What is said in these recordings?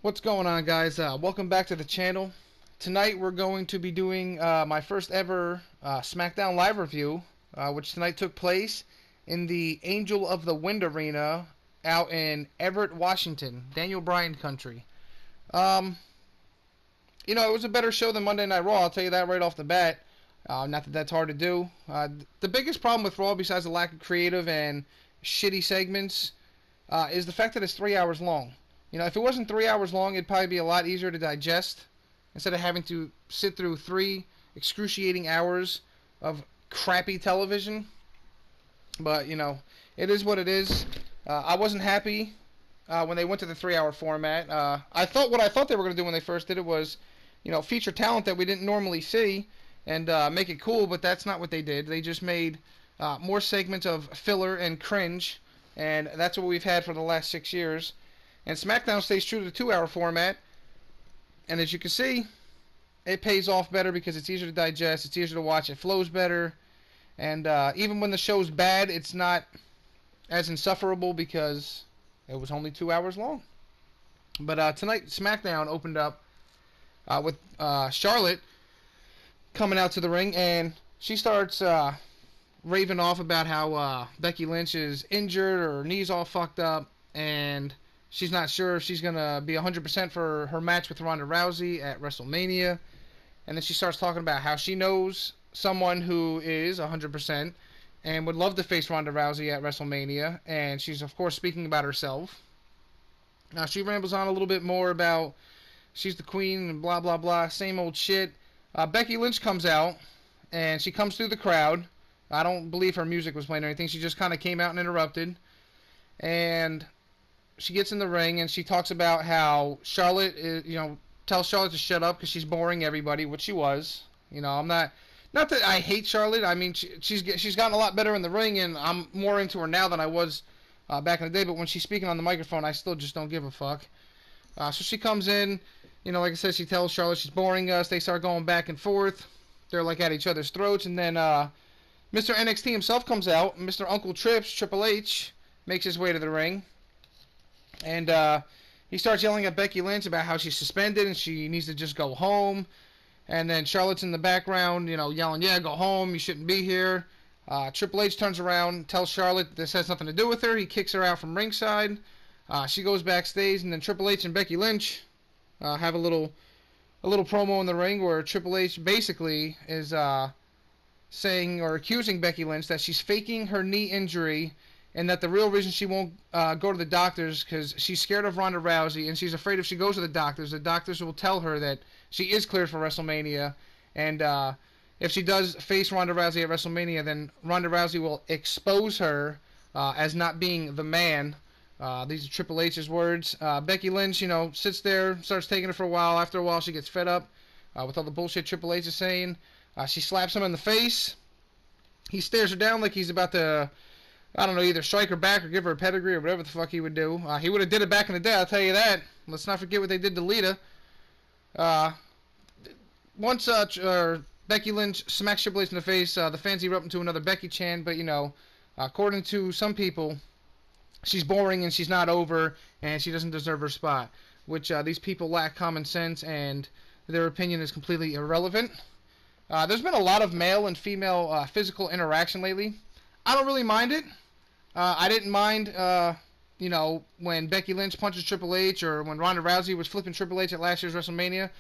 What's going on, guys? Welcome back to the channel. Tonight we're going to be doing my first ever Smackdown live review, which tonight took place in the Angel of the Wind Arena out in Everett, Washington, Daniel Bryan country. It was a better show than Monday Night Raw, I'll tell you that right off the bat. Not that that's hard to do. The biggest problem with Raw, besides the lack of creative and shitty segments, is the fact that it's 3 hours long. If it wasn't 3 hours long, it'd probably be a lot easier to digest instead of having to sit through 3 excruciating hours of crappy television. But, it is what it is. I wasn't happy when they went to the 3-hour format. What I thought they were going to do when they first did it was, feature talent that we didn't normally see and make it cool, but that's not what they did. They just made more segments of filler and cringe, and that's what we've had for the last 6 years. And Smackdown stays true to the 2-hour format. And as you can see, it pays off better because it's easier to digest, it's easier to watch, it flows better. And even when the show's bad, it's not as insufferable because it was only 2 hours long. But tonight, Smackdown opened up with Charlotte coming out to the ring. And she starts raving off about how Becky Lynch is injured or her knee's all fucked up. And she's not sure if she's going to be 100% for her match with Ronda Rousey at WrestleMania. And then she starts talking about how she knows someone who is 100% and would love to face Ronda Rousey at WrestleMania. And she's, of course, speaking about herself. Now, she rambles on a little bit more about she's the queen and blah, blah, blah. Same old shit. Becky Lynch comes out, and she comes through the crowd. I don't believe her music was playing or anything. She just kind of came out and interrupted. And she gets in the ring and she talks about how Charlotte is, tells Charlotte to shut up because she's boring everybody, which she was. I'm not that I hate Charlotte. I mean, she's gotten a lot better in the ring, and I'm more into her now than I was back in the day. But when she's speaking on the microphone, I still just don't give a fuck. So she comes in, like I said, she tells Charlotte she's boring us. They start going back and forth. They're like at each other's throats, and then Mr. NXT himself comes out. Mr. Uncle Trips, Triple H, makes his way to the ring. And he starts yelling at Becky Lynch about how she's suspended and she needs to just go home. And then Charlotte's in the background, yelling, yeah, go home, you shouldn't be here. Triple H turns around, tells Charlotte this has nothing to do with her. He kicks her out from ringside. She goes backstage, and then Triple H and Becky Lynch have a little promo in the ring where Triple H basically is saying or accusing Becky Lynch that she's faking her knee injury, and that the real reason she won't go to the doctors because she's scared of Ronda Rousey, and she's afraid if she goes to the doctors will tell her that she is cleared for WrestleMania, and if she does face Ronda Rousey at WrestleMania, then Ronda Rousey will expose her as not being the man. These are Triple H's words. Becky Lynch, sits there, starts taking it for a while. After a while, she gets fed up with all the bullshit Triple H is saying. She slaps him in the face. He stares her down like he's about to, I don't know, either strike her back or give her a pedigree or whatever the fuck he would do. He would have did it back in the day, I'll tell you that. Let's not forget what they did to Lita. Once Becky Lynch smacks Triple H in the face, the fans erupt into another Becky chant, but, according to some people, she's boring and she's not over and she doesn't deserve her spot, which these people lack common sense and their opinion is completely irrelevant. There's been a lot of male and female physical interaction lately. I don't really mind it. I didn't mind, when Becky Lynch punches Triple H or when Ronda Rousey was flipping Triple H at last year's WrestleMania.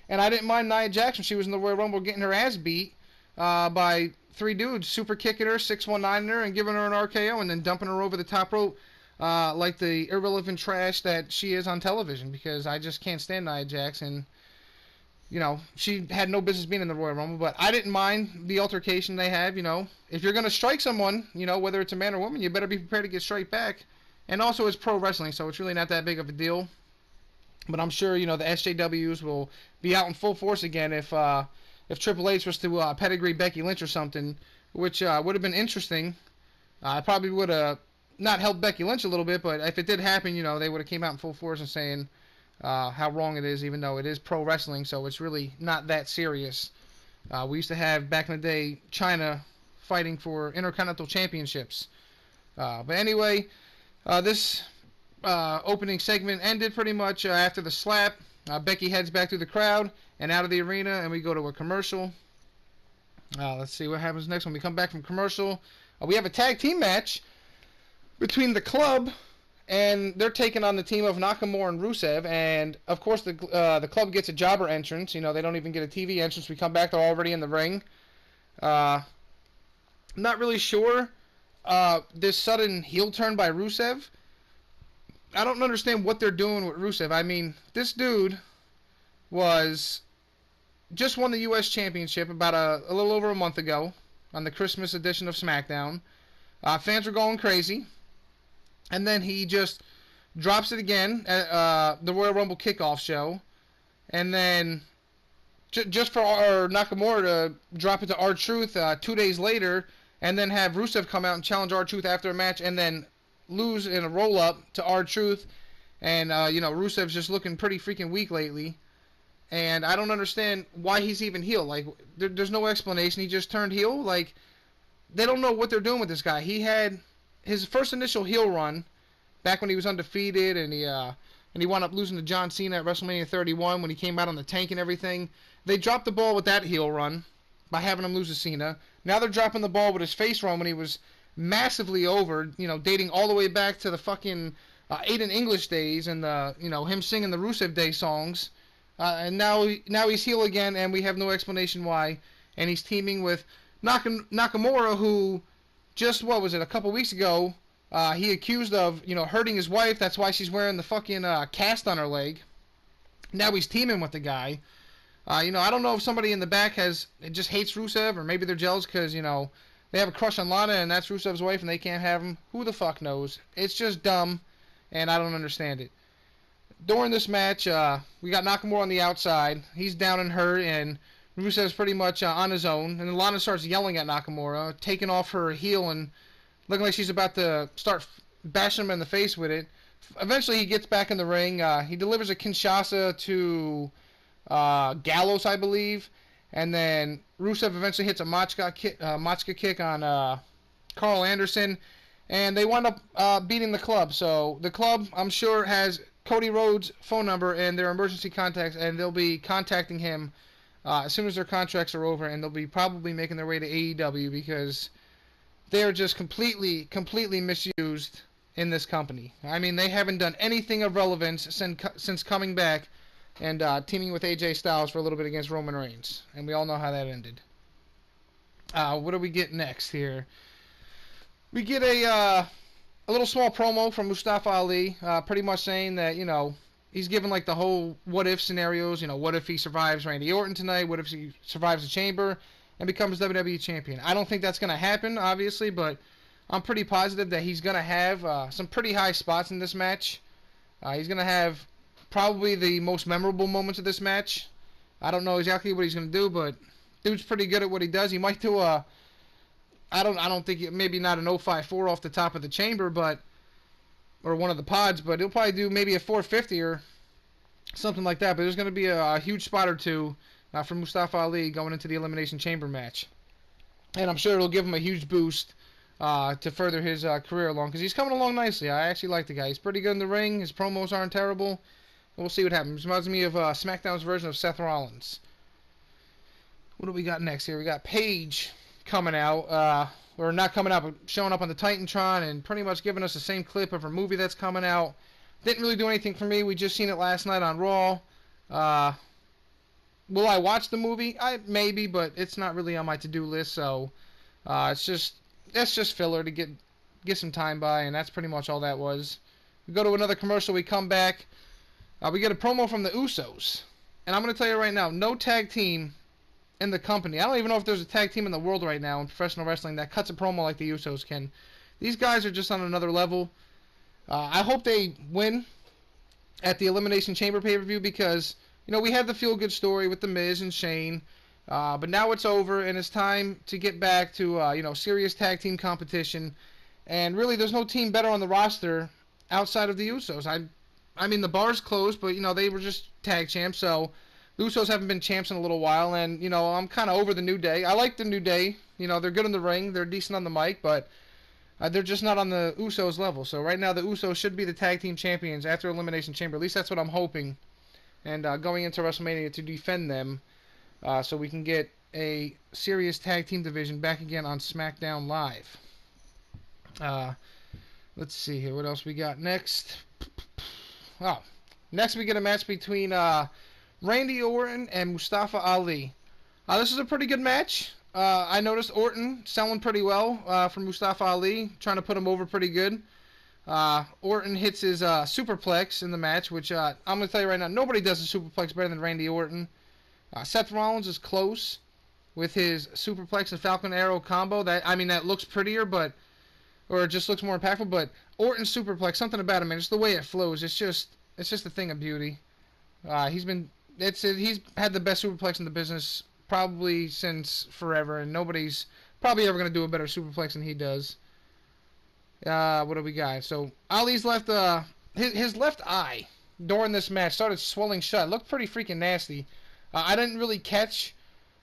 And I didn't mind Nia Jax when she was in the Royal Rumble getting her ass beat by 3 dudes, super kicking her, 619 her, and giving her an RKO and then dumping her over the top rope like the irrelevant trash that she is on television, because I just can't stand Nia Jax. And she had no business being in the Royal Rumble, but I didn't mind the altercation they had. If you're going to strike someone, whether it's a man or woman, you better be prepared to get straight back. And also, it's pro wrestling, so it's really not that big of a deal. But I'm sure, the SJWs will be out in full force again if Triple H was to pedigree Becky Lynch or something, which would have been interesting. I probably would have not helped Becky Lynch a little bit, but if it did happen, they would have came out in full force and saying how wrong it is, even though it is pro wrestling, so it's really not that serious. We used to have, back in the day, China fighting for Intercontinental Championships. But anyway, this opening segment ended pretty much after the slap. Becky heads back through the crowd and out of the arena, and we go to a commercial. Let's see what happens next when we come back from commercial. We have a tag team match between the club, and they're taking on the team of Nakamura and Rusev. And of course, the club gets a jobber entrance. You know, they don't even get a TV entrance. We come back, they're already in the ring. I'm not really sure. This sudden heel turn by Rusev, I don't understand what they're doing with Rusev. I mean, this dude just won the U.S. Championship about a little over a month ago on the Christmas edition of Smackdown. Fans were going crazy. And then he just drops it again at the Royal Rumble kickoff show. And then just for Nakamura to drop it to R-Truth 2 days later, and then have Rusev come out and challenge R-Truth after a match, and then lose in a roll-up to R-Truth. And, Rusev's just looking pretty freaking weak lately. And I don't understand why he's even heel. Like, there's no explanation. He just turned heel. Like, they don't know what they're doing with this guy. He had his first initial heel run back when he was undefeated, and he wound up losing to John Cena at WrestleMania 31 when he came out on the tank and everything. They dropped the ball with that heel run by having him lose to Cena. Now they're dropping the ball with his face run when he was massively over, dating all the way back to the fucking Aiden English days and him singing the Rusev Day songs. And now he's heel again, and we have no explanation why. And he's teaming with Nakamura, who just, a couple weeks ago, he accused of, hurting his wife. That's why she's wearing the fucking cast on her leg. Now he's teaming with the guy. I don't know if somebody in the back just hates Rusev, or maybe they're jealous because, they have a crush on Lana, and that's Rusev's wife, and they can't have him. Who the fuck knows? It's just dumb, and I don't understand it. During this match, we got Nakamura on the outside. He's down and hurt, and Rusev's pretty much on his own. And then Lana starts yelling at Nakamura, taking off her heel and looking like she's about to start bashing him in the face with it. Eventually, he gets back in the ring. He delivers a Kinshasa to Gallows, I believe. And then Rusev eventually hits a Machka kick on Carl Anderson. And they wind up beating the club. So the club, I'm sure, has Cody Rhodes' phone number and their emergency contacts, and they'll be contacting him as soon as their contracts are over, and they'll be probably making their way to AEW because they're just completely misused in this company. I mean, they haven't done anything of relevance since coming back and teaming with AJ Styles for a little bit against Roman Reigns, and we all know how that ended. What do we get next here? We get a little small promo from Mustafa Ali, pretty much saying that, he's given like the whole what if scenarios. What if he survives Randy Orton tonight? What if he survives the Chamber and becomes WWE Champion? I don't think that's going to happen, obviously, but I'm pretty positive that he's going to have some pretty high spots in this match. He's going to have probably the most memorable moments of this match. I don't know exactly what he's going to do, but dude's pretty good at what he does. He might do I don't think maybe not an 054 off the top of the chamber, or one of the pods, but he'll probably do maybe a 450 or something like that. But there's going to be a huge spot or two from Mustafa Ali going into the Elimination Chamber match, and I'm sure it'll give him a huge boost to further his career along, because he's coming along nicely. I actually like the guy. He's pretty good in the ring. His promos aren't terrible. We'll see what happens. Reminds me of SmackDown's version of Seth Rollins. What do we got next here? We got Paige coming out, or not coming out, but showing up on the Titantron and pretty much giving us the same clip of her movie that's coming out. Didn't really do anything for me. We just seen it last night on Raw. Will I watch the movie? Maybe, but it's not really on my to-do list, so that's just filler to get some time by, and that's pretty much all that was. We go to another commercial, we come back, we get a promo from the Usos, and I'm going to tell you right now, no tag team in the company. I don't even know if there's a tag team in the world right now in professional wrestling that cuts a promo like the Usos can. These guys are just on another level. I hope they win at the Elimination Chamber pay-per-view because, we had the feel-good story with The Miz and Shane, but now it's over and it's time to get back to, serious tag team competition. And really, there's no team better on the roster outside of the Usos. I mean, the bar's closed, but, they were just tag champs, so the Usos haven't been champs in a little while, and, I'm kind of over the New Day. I like the New Day. They're good in the ring. They're decent on the mic, but They're just not on the Usos level. So right now the Usos should be the tag team champions after Elimination Chamber. At least that's what I'm hoping. And going into WrestleMania to defend them, so we can get a serious tag team division back again on SmackDown Live. Let's see here. What else we got next? Oh, next we get a match between Randy Orton and Mustafa Ali. This is a pretty good match. I noticed Orton selling pretty well for Mustafa Ali, trying to put him over pretty good. Orton hits his superplex in the match, which I'm going to tell you right now, nobody does a superplex better than Randy Orton. Seth Rollins is close with his superplex and Falcon Arrow combo. That looks prettier, or it just looks more impactful. But Orton's superplex, something about him, man, just the way it flows, it's just a thing of beauty. He's had the best superplex in the business probably since forever, and nobody's probably ever going to do a better superplex than he does. What do we got? So Ali's left, his left eye during this match started swelling shut. It looked pretty freaking nasty. I didn't really catch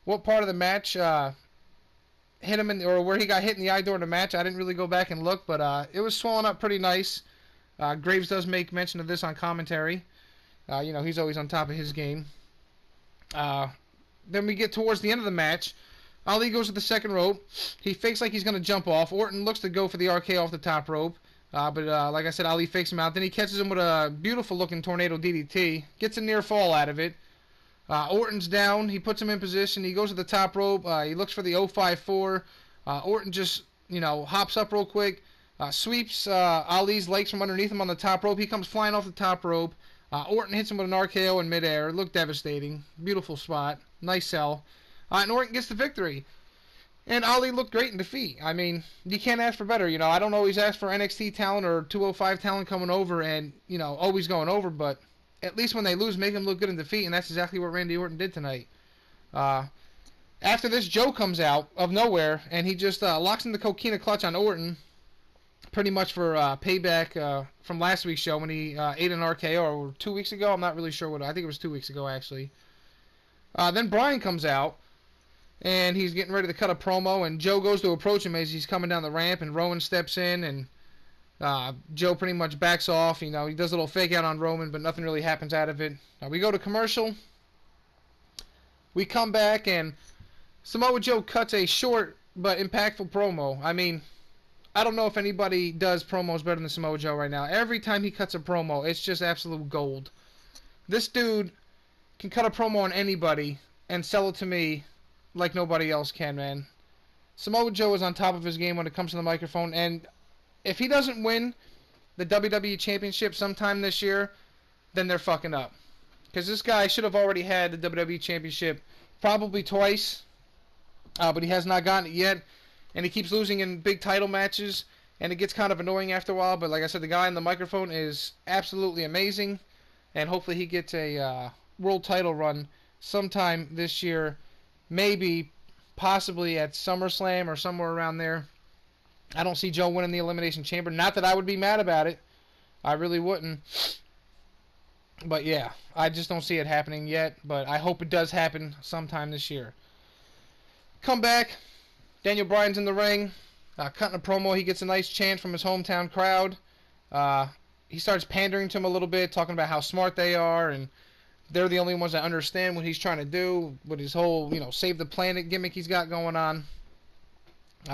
what part of the match hit him or where he got hit in the eye during the match. I didn't really go back and look, but it was swollen up pretty nice. Graves does make mention of this on commentary. He's always on top of his game. Then we get towards the end of the match. Ali goes to the second rope. He fakes like he's going to jump off. Orton looks to go for the RKO off the top rope. But like I said, Ali fakes him out. Then he catches him with a beautiful-looking tornado DDT. Gets a near fall out of it. Orton's down. He puts him in position. He goes to the top rope. He looks for the 054. Orton just, hops up real quick. Sweeps Ali's legs from underneath him on the top rope. He comes flying off the top rope. Orton hits him with an RKO in midair. It looked devastating. Beautiful spot. Nice sell. And Orton gets the victory. And Ali looked great in defeat. I mean, you can't ask for better. I don't always ask for NXT talent or 205 talent coming over and, always going over. But at least when they lose, make them look good in defeat. And that's exactly what Randy Orton did tonight. After this, Joe comes out of nowhere. And he just locks in the Coquina clutch on Orton. Pretty much for payback from last week's show when he ate an RKO. Or 2 weeks ago. I'm not really sure what. I think it was 2 weeks ago, actually. Then Bryan comes out. And he's getting ready to cut a promo, and Joe goes to approach him as he's coming down the ramp, and Roman steps in, and Joe pretty much backs off. He does a little fake out on Roman, but nothing really happens out of it. We go to commercial. We come back, and Samoa Joe cuts a short but impactful promo. I mean, I don't know if anybody does promos better than Samoa Joe right now. Every time he cuts a promo, it's just absolute gold. This dude can cut a promo on anybody and sell it to me like nobody else can, man. Samoa Joe is on top of his game when it comes to the microphone, and if he doesn't win the WWE Championship sometime this year, then they're fucking up. Because this guy should have already had the WWE Championship probably twice, but he has not gotten it yet, and he keeps losing in big title matches, and it gets kind of annoying after a while, but like I said, the guy on the microphone is absolutely amazing, and hopefully he gets a world title run sometime this year. Maybe, possibly at SummerSlam or somewhere around there. I don't see Joe winning the Elimination Chamber. Not that I would be mad about it. I really wouldn't. But yeah, I just don't see it happening yet. But I hope it does happen sometime this year. Come back. Daniel Bryan's in the ring. Cutting a promo. He gets a nice chant from his hometown crowd. He starts pandering to him a little bit, talking about how smart they are and they're the only ones that understand what he's trying to do with his whole, save the planet gimmick he's got going on.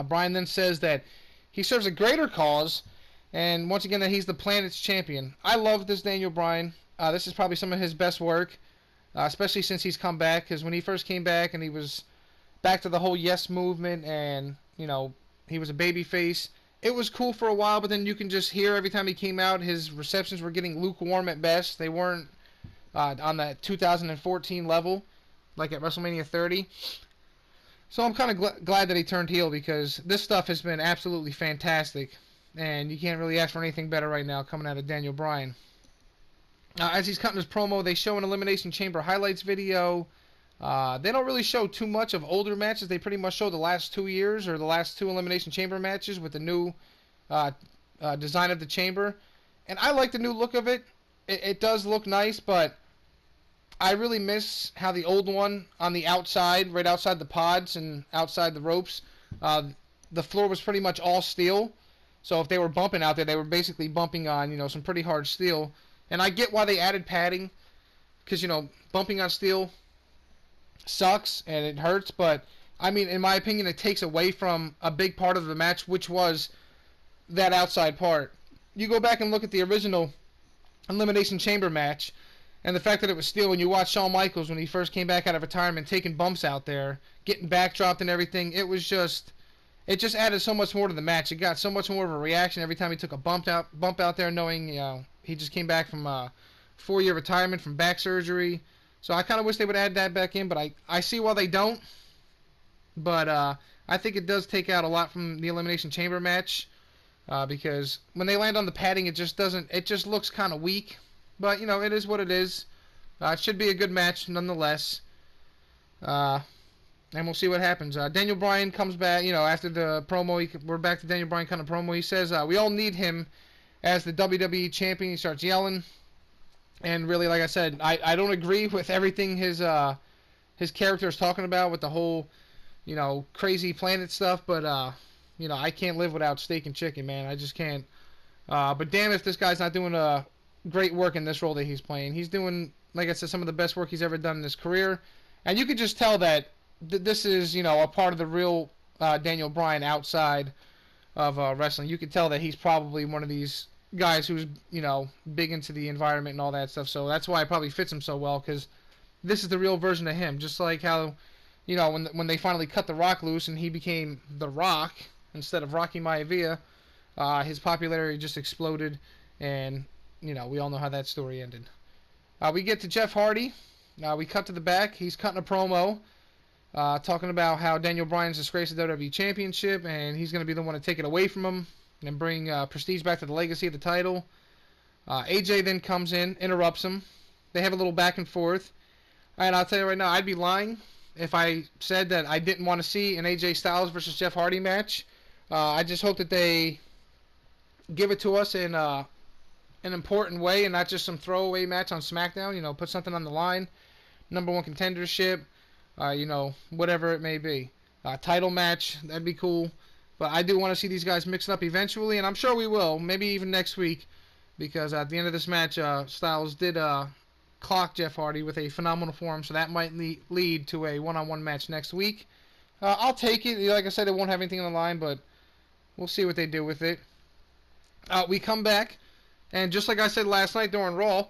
Bryan then says that he serves a greater cause, and once again that he's the planet's champion. I love this Daniel Bryan. This is probably some of his best work, especially since he's come back, because when he first came back and he was back to the whole yes movement and, he was a babyface, it was cool for a while, but then you can just hear every time he came out, his receptions were getting lukewarm at best. They weren't on that 2014 level, like at WrestleMania 30. So I'm kind of glad that he turned heel, because this stuff has been absolutely fantastic, and you can't really ask for anything better right now coming out of Daniel Bryan. As he's cutting his promo, they show an Elimination Chamber highlights video. They don't really show too much of older matches. They pretty much show the last 2 years, or the last 2 Elimination Chamber matches with the new design of the chamber. And I like the new look of it. It does look nice, but I really miss how the old one on the outside, right outside the pods and outside the ropes, the floor was pretty much all steel. So if they were bumping out there, they were basically bumping on, some pretty hard steel. And I get why they added padding, because, bumping on steel sucks and it hurts, but I mean, in my opinion, it takes away from a big part of the match, which was that outside part. You go back and look at the original Elimination Chamber match, and the fact that it was steel, when you watch Shawn Michaels when he first came back out of retirement, taking bumps out there, getting backdropped and everything, it just added so much more to the match. It got so much more of a reaction every time he took a bump out there, knowing he just came back from a 4-year retirement from back surgery. So I kind of wish they would add that back in, but I see why they don't. But I think it does take out a lot from the Elimination Chamber match, because when they land on the padding, it just looks kind of weak. But it is what it is. It should be a good match nonetheless. And we'll see what happens. Daniel Bryan comes back, after the promo. We're back to Daniel Bryan kind of promo. He says, we all need him as the WWE champion. He starts yelling. And really, like I said, I don't agree with everything his character is talking about with the whole, crazy planet stuff. But, I can't live without steak and chicken, man. I just can't. But damn if this guy's not doing great work in this role that he's playing. He's doing, like I said, some of the best work he's ever done in his career. And you could just tell that this is, a part of the real Daniel Bryan outside of wrestling. You could tell that he's probably one of these guys who's, big into the environment and all that stuff. So that's why it probably fits him so well, because this is the real version of him. Just like how, when they finally cut The Rock loose and he became The Rock instead of Rocky Maivia, his popularity just exploded, and, we all know how that story ended. We get to Jeff Hardy. We cut to the back. He's cutting a promo, talking about how Daniel Bryan's disgraced the WWE Championship, and he's going to be the one to take it away from him and bring prestige back to the legacy of the title. AJ then comes in, interrupts him. They have a little back and forth. And I'll tell you right now, I'd be lying if I said that I didn't want to see an AJ Styles versus Jeff Hardy match. I just hope that they give it to us in an important way and not just some throwaway match on SmackDown. Put something on the line. Number 1 contendership, whatever it may be. Title match, that'd be cool. But I do want to see these guys mixed up eventually, and I'm sure we will, maybe even next week, because at the end of this match, Styles did clock Jeff Hardy with a phenomenal form, so that might lead to a one-on-one match next week. I'll take it. Like I said, it won't have anything on the line, but we'll see what they do with it. We come back, and just like I said last night during Raw,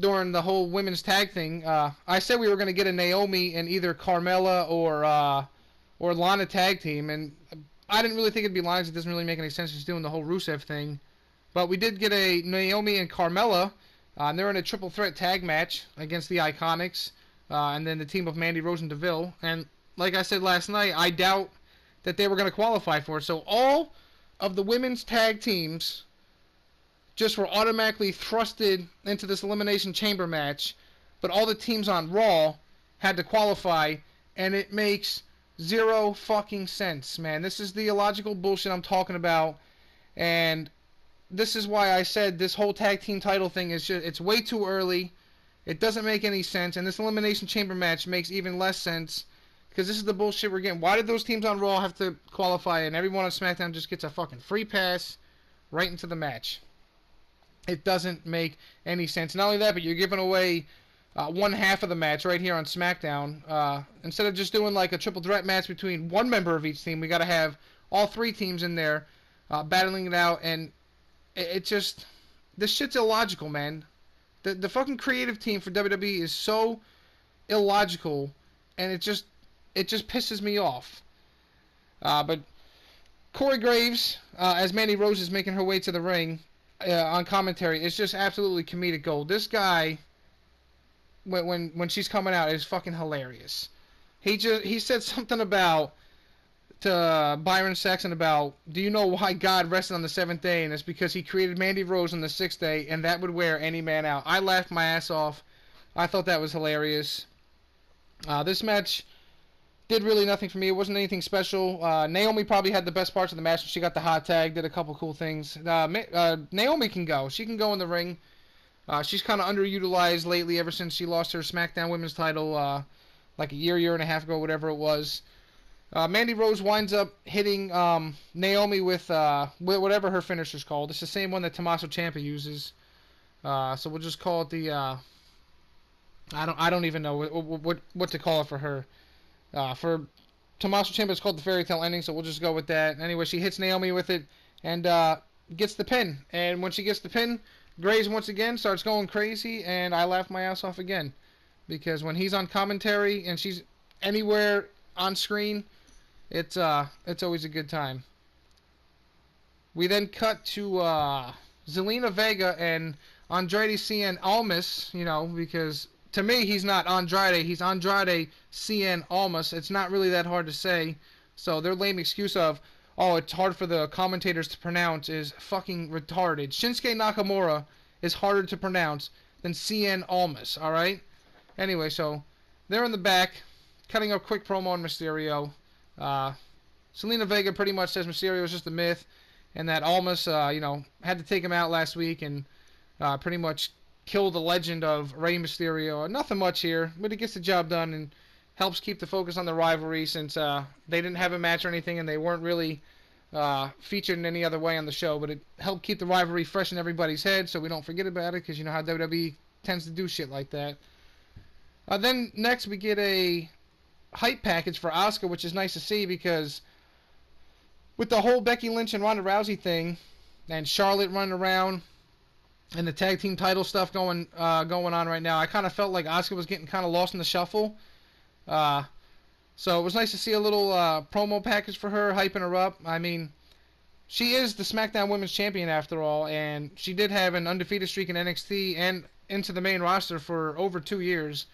during the whole women's tag thing, I said we were going to get a Naomi and either Carmella or Lana tag team, and I didn't really think it'd be Lana. It doesn't really make any sense just doing the whole Rusev thing. But we did get a Naomi and Carmella, and they're in a triple threat tag match against the Iconics, and then the team of Mandy Rose and Deville. And like I said last night, I doubt that they were going to qualify for it. So all of the women's tag teams just were automatically thrusted into this Elimination Chamber match, but all the teams on Raw had to qualify, and it makes zero fucking sense, man. This is the illogical bullshit I'm talking about, and this is why I said this whole tag team title thing is just, it's way too early. It doesn't make any sense, and this Elimination Chamber match makes even less sense, because this is the bullshit we're getting. Why did those teams on Raw have to qualify, and everyone on SmackDown just gets a fucking free pass right into the match? It doesn't make any sense. Not only that, but you're giving away one half of the match right here on SmackDown. Instead of just doing like a triple threat match between one member of each team, we got to have all 3 teams in there battling it out, and this shit's illogical, man. The fucking creative team for WWE is so illogical, and it just pisses me off. But Corey Graves, as Mandy Rose is making her way to the ring on commentary, is just absolutely comedic gold. This guy, when she's coming out, is fucking hilarious. He said something to Byron Saxton about, do you know why God rested on the 7th day? And it's because he created Mandy Rose on the 6th day, and that would wear any man out. I laughed my ass off. I thought that was hilarious. This match did really nothing for me. It wasn't anything special. Naomi probably had the best parts of the match. She got the hot tag, did a couple cool things. Naomi can go. She can go in the ring. She's kind of underutilized lately ever since she lost her SmackDown Women's title like a year and a half ago, whatever it was. Mandy Rose winds up hitting Naomi with whatever her finisher's called. It's the same one that Tommaso Ciampa uses. So we'll just call it the I don't even know what to call it for her. For Tommaso Ciampa, it's called the fairy tale ending, so we'll just go with that. Anyway, she hits Naomi with it and gets the pin. And when she gets the pin, Graves once again starts going crazy, and I laugh my ass off again. Because when he's on commentary and she's anywhere on screen, it's always a good time. We then cut to Zelina Vega and Andrade Cien Almas, you know, because to me he's not Andrade, he's Andrade Cien Almas. It's not really that hard to say. So their lame excuse of, oh, it's hard for the commentators to pronounce is fucking retarded. Shinsuke Nakamura is harder to pronounce than Cien Almas, alright? Anyway, so they're in the back, cutting up quick promo on Mysterio. Zelina Vega pretty much says Mysterio is just a myth, and that Almas, you know, had to take him out last week and pretty much kill the legend of Rey Mysterio. Nothing much here, but it gets the job done and helps keep the focus on the rivalry since they didn't have a match or anything and they weren't really featured in any other way on the show. But it helped keep the rivalry fresh in everybody's head so we don't forget about it, because you know how WWE tends to do shit like that. Then next we get a hype package for Asuka, which is nice to see because with the whole Becky Lynch and Ronda Rousey thing and Charlotte running around and the tag team title stuff going on right now, I kind of felt like Asuka was getting kind of lost in the shuffle. So it was nice to see a little promo package for her, hyping her up. I mean, she is the SmackDown Women's Champion after all, and she did have an undefeated streak in NXT and into the main roster for over 2 years.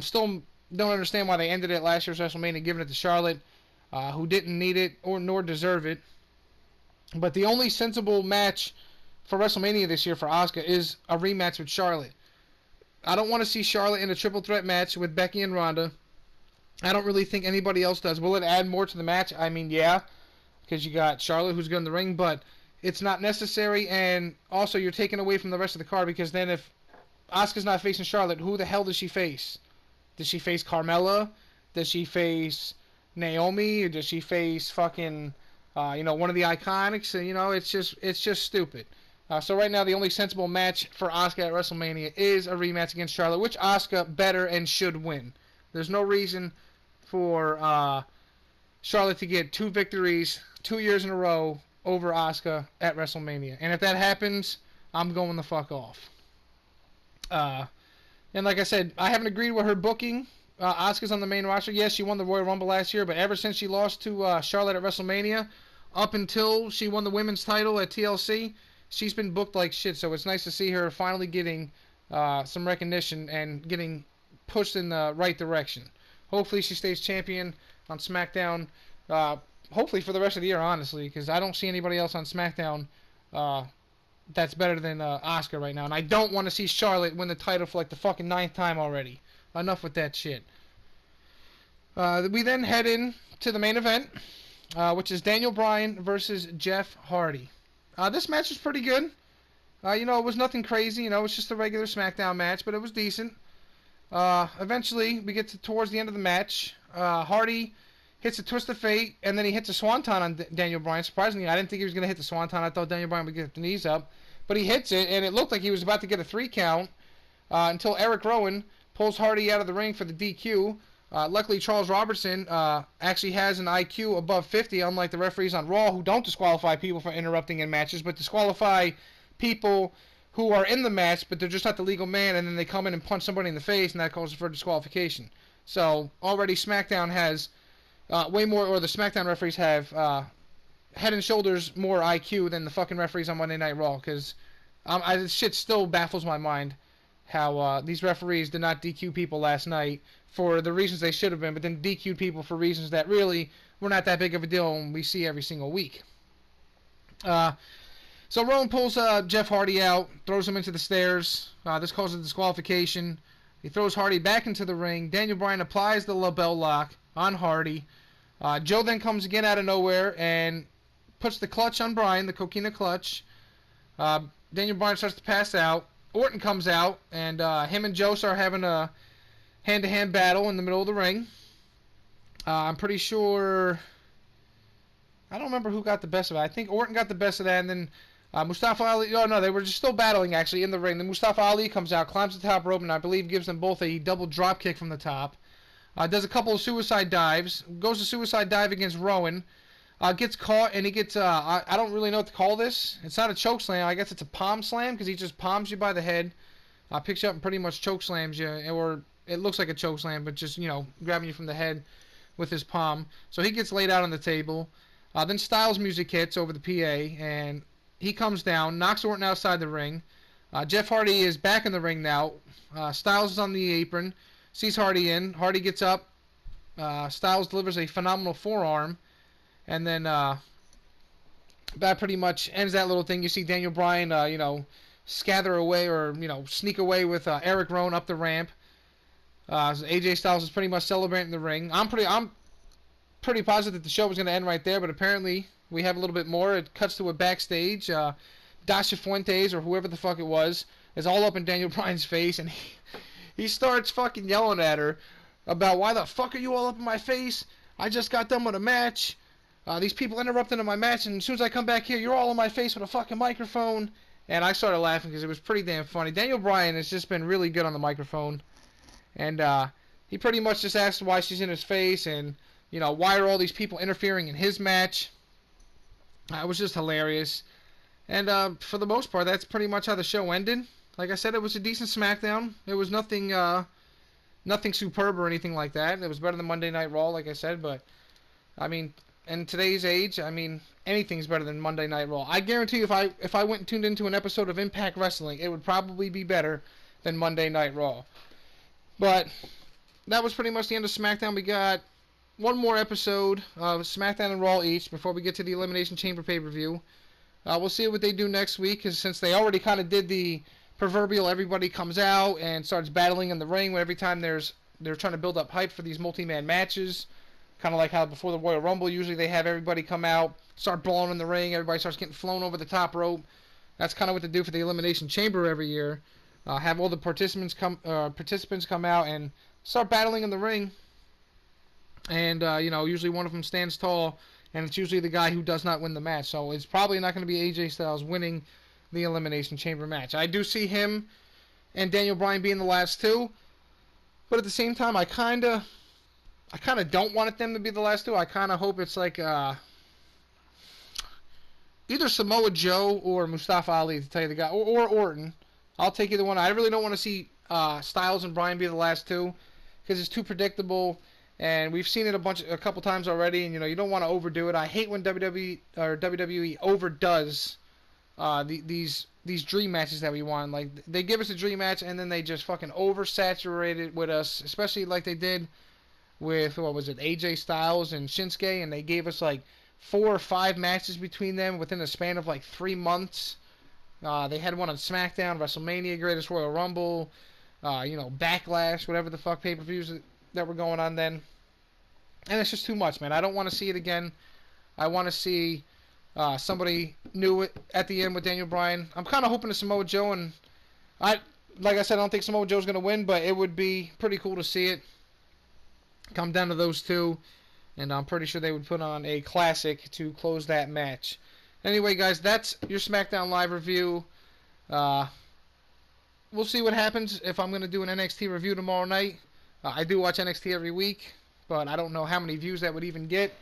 Still don't understand why they ended it last year's WrestleMania, giving it to Charlotte, who didn't need it nor deserve it. But the only sensible match for WrestleMania this year for Asuka is a rematch with Charlotte. I don't want to see Charlotte in a triple threat match with Becky and Ronda. I don't really think anybody else does. Will it add more to the match? I mean, yeah, because you got Charlotte who's good in the ring, but it's not necessary, and also you're taking away from the rest of the card, because then if Asuka's not facing Charlotte, who the hell does she face? Does she face Carmella? Does she face Naomi? Or does she face fucking, one of the Iconics? You know, it's just stupid. So right now, the only sensible match for Asuka at WrestleMania is a rematch against Charlotte, which Asuka better and should win. There's no reason for Charlotte to get 2 victories 2 years in a row over Asuka at WrestleMania. And if that happens, I'm going the fuck off. And like I said, I haven't agreed with her booking. Asuka's on the main roster. Yes, she won the Royal Rumble last year, but ever since she lost to Charlotte at WrestleMania, up until she won the women's title at TLC, she's been booked like shit. So it's nice to see her finally getting some recognition and getting pushed in the right direction. Hopefully she stays champion on SmackDown. Hopefully for the rest of the year, honestly, because I don't see anybody else on SmackDown that's better than Asuka right now. And I don't want to see Charlotte win the title for like the fucking 9th time already. Enough with that shit. We then head in to the main event, which is Daniel Bryan versus Jeff Hardy. This match was pretty good. It was nothing crazy. It was just a regular SmackDown match, but it was decent. Eventually, we get towards the end of the match. Hardy hits a twist of fate, and then he hits a swanton on Daniel Bryan. Surprisingly, I didn't think he was going to hit the swanton. I thought Daniel Bryan would get the knees up. But he hits it, and it looked like he was about to get a 3 count until Eric Rowan pulls Hardy out of the ring for the DQ. Luckily, Charles Robertson actually has an IQ above 50, unlike the referees on Raw, who don't disqualify people for interrupting in matches, but disqualify people who are in the match, but they're just not the legal man, and then they come in and punch somebody in the face, and that causes for disqualification. So already SmackDown has way more, or the SmackDown referees have head and shoulders more IQ than the fucking referees on Monday Night Raw, because this shit still baffles my mind how these referees did not DQ people last night for the reasons they should have been, but then DQ'd people for reasons that really were not that big of a deal and we see every single week. So Rowan pulls Jeff Hardy out, throws him into the stairs. This causes disqualification. He throws Hardy back into the ring. Daniel Bryan applies the LaBelle lock on Hardy. Joe then comes again out of nowhere and puts the clutch on Bryan, the Coquina clutch. Daniel Bryan starts to pass out. Orton comes out, and him and Joe start having a hand-to-hand battle in the middle of the ring. I'm pretty sure. I don't remember who got the best of it. I think Orton got the best of that, and then Mustafa Ali. Oh no, they were just still battling actually in the ring. Then Mustafa Ali comes out, climbs the top rope, and I believe gives them both a double drop kick from the top. Does a couple of suicide dives. Goes to suicide dive against Rowan. Gets caught, and he gets. I don't really know what to call this. It's not a choke slam. I guess it's a palm slam because he just palms you by the head, picks you up and pretty much choke slams you, or it looks like a choke slam, but just grabbing you from the head with his palm. So he gets laid out on the table. Then Styles' music hits over the PA, and he comes down, knocks Orton outside the ring. Jeff Hardy is back in the ring now. Styles is on the apron, sees Hardy in. Hardy gets up. Styles delivers a phenomenal forearm, and then that pretty much ends that little thing. You see Daniel Bryan, scather away or sneak away with Eric Rowan up the ramp. So AJ Styles is pretty much celebrating the ring. I'm pretty positive that the show was going to end right there, but apparently we have a little bit more. It cuts to a backstage. Dasha Fuentes, or whoever the fuck it was, is all up in Daniel Bryan's face, and he starts fucking yelling at her about, why the fuck are you all up in my face? I just got done with a match. These people interrupted in my match, and as soon as I come back here, you're all in my face with a fucking microphone. And I started laughing because it was pretty damn funny. Daniel Bryan has just been really good on the microphone. And he pretty much just asked why she's in his face, and why are all these people interfering in his match. It was just hilarious. And for the most part, that's pretty much how the show ended. Like I said, it was a decent SmackDown. It was nothing superb or anything like that. It was better than Monday Night Raw, like I said. But I mean, in today's age, I mean, anything's better than Monday Night Raw. I guarantee you, if I went and tuned into an episode of Impact Wrestling, it would probably be better than Monday Night Raw. But that was pretty much the end of SmackDown. We got one more episode of SmackDown and Raw each before we get to the Elimination Chamber pay-per-view. We'll see what they do next week, because since they already kind of did the proverbial everybody comes out and starts battling in the ring every time they're trying to build up hype for these multi-man matches. Kind of like how before the Royal Rumble, usually they have everybody come out, start blowing in the ring, everybody starts getting flown over the top rope. That's kind of what they do for the Elimination Chamber every year. Have all the participants come out and start battling in the ring. And, usually one of them stands tall, and it's usually the guy who does not win the match. So it's probably not going to be AJ Styles winning the Elimination Chamber match. I do see him and Daniel Bryan being the last two, but at the same time, I kind of don't want them to be the last two. I kind of hope it's like either Samoa Joe or Mustafa Ali, to tell you the guy, or Orton. I'll take either one. I really don't want to see Styles and Bryan be the last two, because it's too predictable. And we've seen it a couple times already, and you don't want to overdo it. I hate when WWE overdoes these dream matches that we want. Like, they give us a dream match, and then they just fucking oversaturate it with us, especially like they did with, what was it, AJ Styles and Shinsuke, and they gave us like 4 or 5 matches between them within a span of like 3 months. They had one on SmackDown, WrestleMania, Greatest Royal Rumble, Backlash, whatever the fuck pay-per-views that were going on then. And it's just too much, man. I don't want to see it again. I want to see somebody new at the end with Daniel Bryan. I'm kind of hoping to Samoa Joe, and like I said, I don't think Samoa Joe's going to win, but it would be pretty cool to see it come down to those two. And I'm pretty sure they would put on a classic to close that match. Anyway, guys, that's your SmackDown Live review. We'll see what happens if I'm going to do an NXT review tomorrow night. I do watch NXT every week, but I don't know how many views that would even get,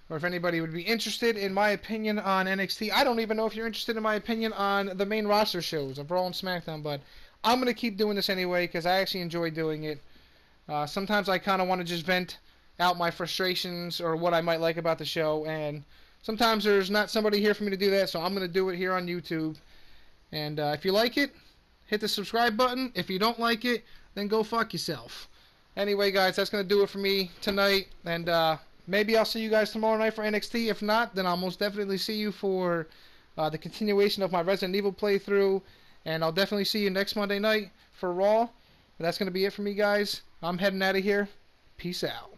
or if anybody would be interested in my opinion on NXT. I don't even know if you're interested in my opinion on the main roster shows of Raw and SmackDown, but I'm going to keep doing this anyway because I actually enjoy doing it. Sometimes I kind of want to just vent out my frustrations or what I might like about the show, and sometimes there's not somebody here for me to do that, so I'm going to do it here on YouTube. And if you like it, hit the subscribe button. If you don't like it, then go fuck yourself. Anyway, guys, that's going to do it for me tonight. And maybe I'll see you guys tomorrow night for NXT. If not, then I'll most definitely see you for the continuation of my Resident Evil playthrough. And I'll definitely see you next Monday night for Raw. But that's going to be it for me, guys. I'm heading out of here. Peace out.